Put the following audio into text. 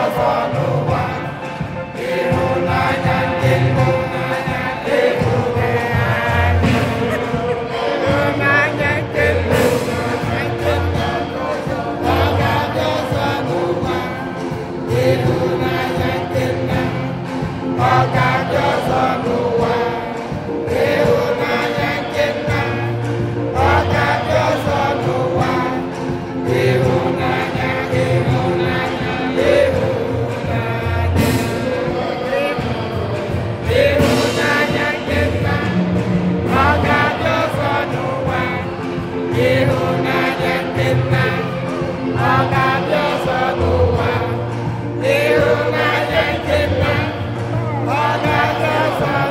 ọzọ n'ụwa ịhụnanya nke ịhụnanya nke ọ ga-adị ọzọ n'ụwa ịhụnanya nke nna ọ ga-adị ọzọ n'ụwa ịhụnanya nke nna ọ ga-adị ọzọ n'ụwa ịhụnanya ịhụnanya ịhụnanya nke nna ọ ga-adị ọzọ n'ụwa ịhụnanya nke nna ọ ga-adị ọzọ n'ụwa ịhụnanya nke nna ọ ga-adị ọzọ